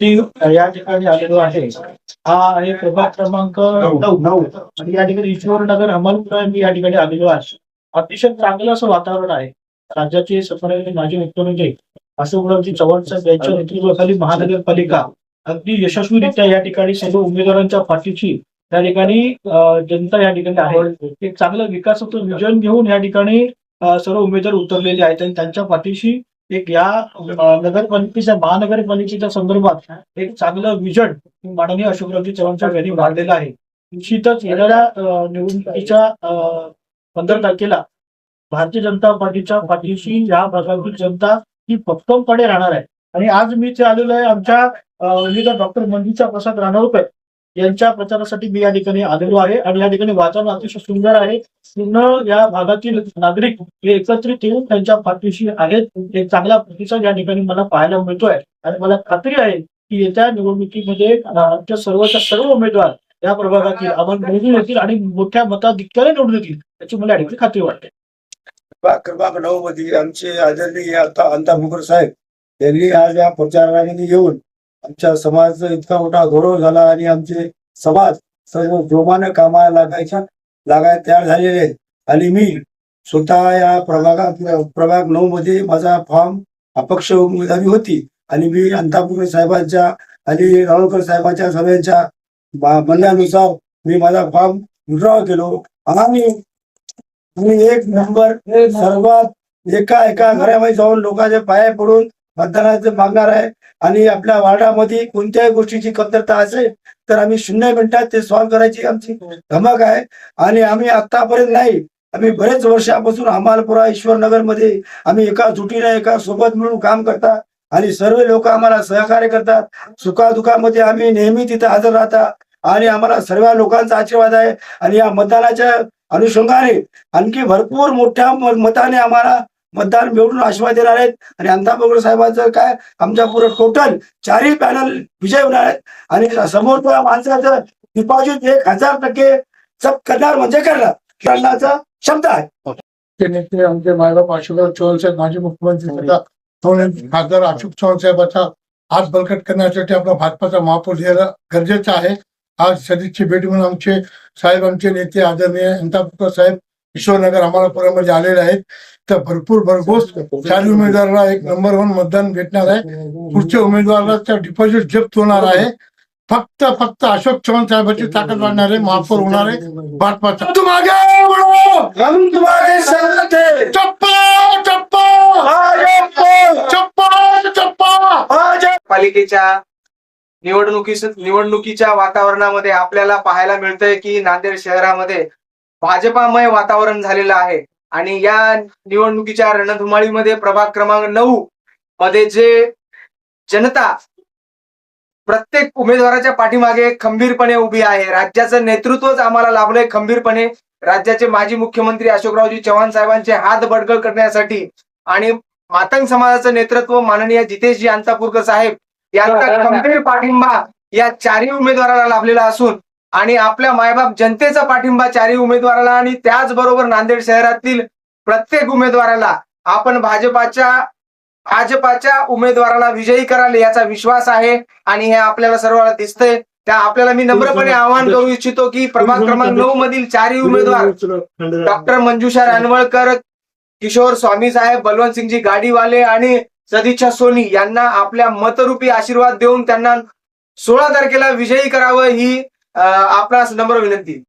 वरती या ठिकाणी आलेलो आहे. हा आहे प्रभाग क्रमांक 9 आणि या ठिकाणी ईश्वरनगर अमलपुरा मी या ठिकाणी आलेलो आहे. अतिशय चांगलं असं वातावरण आहे. राज्याचे सन्माननीय माजी मुख्यमंत्री अशोकरावजी चव्हाण यांच्या नेतृत्वाखाली महानगरपालिका अगदी यशस्वीरित्या या ठिकाणी सर्व उमेदवारांच्या पाठीशी त्या ठिकाणी जनता या ठिकाणी आहे. एक चांगलं विकासाचं विजन घेऊन या ठिकाणी सर्व उमेदवार उतरलेले आहेत आणि त्यांच्या पाठीशी एक या नगरपालिकेच्या महानगरपालिकेच्या संदर्भात एक चांगलं विजन माननीय अशोकरावजी चव्हाण यांनी मांडलेलं आहे. निश्चितच येणाऱ्या निवडणुकीच्या 15 तारखेला भारतीय जनता पार्टीच्या पाठीशी या भागातील जनता ही भक्कमपणे राहणार आहे. आणि आज मी इथे आलेलो आहे आमच्या डॉक्टर मंजुषा प्रसाद रानवकर यांच्या प्रचारासाठी मी या ठिकाणी आलेलो आहे. आणि या ठिकाणी वातावरण अतिशय सुंदर आहे. पूर्ण या भागातील नागरिक हे एकत्रित येऊन त्यांच्या पाठीशी आहेत. एक चांगला प्रतिसाद या ठिकाणी मला पाहायला मिळतोय आणि मला खात्री आहे की येत्या निवडणुकीमध्ये आमच्या सर्वच्या सर्व उमेदवार या प्रभागातील आपण निवडून येतील आणि मोठ्या मताधिक्याने निवडून येतील याची मला या ठिकाणी खात्री वाटते. क्रमांक 9 मध्ये आमचे आदरणीय अंतामुकर साहेब यांनी आज या प्रचाराने येऊन आमच्या समाजाचा इतका मोठा गौरव झाला आणि आमचे समाज सर्व जोमाने कामाला लागायला तयार झालेले आहेत. आणि मी स्वतः या प्रभाग 9 मध्ये माझा फॉर्म अपक्ष उमेदवारी होती आणि मी अंतामुकर साहेबांच्या आणि रावळकर साहेबांच्या सगळ्यांच्या म्हणण्यानुसार मी माझा फॉर्म विड्रॉ केलो. आणि एक नंबर सर्वात एका घरामध्ये जाऊन लोकांचे पाय पडून मतदानाचं मागणार आहे. आणि आपल्या वार्डामध्ये कोणत्याही गोष्टीची कमतरता असेल तर आम्ही 0 मिनिटात ते सॉल्व्ह करायची आमची धमक आहे. आणि आम्ही आतापर्यंत नाही, आम्ही बरेच वर्षापासून अमलपुरा ईश्वरनगर मध्ये आम्ही एका जुटीने एका सोबत मिळून काम करतात आणि सर्व लोक आम्हाला सहकार्य करतात. सुखादुखामध्ये आम्ही नेहमी तिथे हजर राहतात आणि आम्हाला सर्व लोकांचा आशीर्वाद आहे. आणि या मतदानाच्या अनुषंगाने आणखी भरपूर मोठ्या मताने आम्हाला मतदान मिळवून आशीर्वाद देणार आहेत. आणि अंतामुकर साहेबांचं काय आमच्या पुढे टोटल 4ही पॅनल विजय होणार आहेत. आणि समोरच्या माणसाचं डिपॉझिट 1000% सब करणार म्हणजे करण्याचा शब्द आहे. ते नेते आमचे मायबाप अशोकराव चव्हाण साहेब माजी मुख्यमंत्री खासदार अशोक चव्हाण साहेबांचा हात बळकट करण्यासाठी आपला भाजपाचा महापौर द्यायला गरजेचं आहे. आज सदिच्छी भेट म्हणून आमचे साहेब आमचे नेते आदरणीय अंतामुकर साहेब ईश्वरनगर अमलापुरामध्ये आलेले आहेत. तर भरपूर भरघोस 4 उमेदवाराला 1 नंबर 1 मतदान भेटणार आहे. पुढच्या उमेदवाराला डिपॉझिट जप्त होणार आहे. फक्त अशोक चव्हाण साहेबांची ताकद वाढणार आहे. महापौर होणार आहे भाजपाचा. पालिकेच्या निवडणुकीच्या वातावरणामध्ये आपल्याला पाहायला मिळतंय की नांदेड शहरामध्ये भाजपामय वातावरण झालेलं आहे. आणि या निवडणुकीच्या रणधुमाळीमध्ये प्रभाग क्रमांक 9 मध्ये जे जनता प्रत्येक उमेदवाराच्या पाठीमागे खंबीरपणे उभी आहे. राज्याचं नेतृत्वच आम्हाला लाभलंय खंबीरपणे. राज्याचे माजी मुख्यमंत्री अशोकरावजी चव्हाण साहेबांचे हात बळकट करण्यासाठी आणि मातंग समाजाचं नेतृत्व माननीय जितेशजी अंतापूरकर साहेब यांचा खंबीर पाठिंबा या 4ही उमेदवाराला लाभलेला असून आणि आपल्या मायबाप जनतेचा पाठिंबा 4ही उमेदवाराला आणि त्याचबरोबर नांदेड शहरातील प्रत्येक उमेदवाराला आपण भाजपाच्या उमेदवाराला विजयी कराल याचा विश्वास आहे. आणि हे आपल्याला सर्वांना दिसतंय. त्या आपल्याला मी नम्रपणे आवाहन करू इच्छितो की प्रभाग क्रमांक 9 मधील 4ही उमेदवार डॉक्टर मंजुषा रानवळकर, किशोर स्वामी साहेब, बलवंतसिंगजी गाडीवाले आणि सदिच्छा सोनी यांना आपल्या मतरूपी आशीर्वाद देऊन त्यांना 16 तारखेला विजयी करावं ही आपणास नम्र विनंती.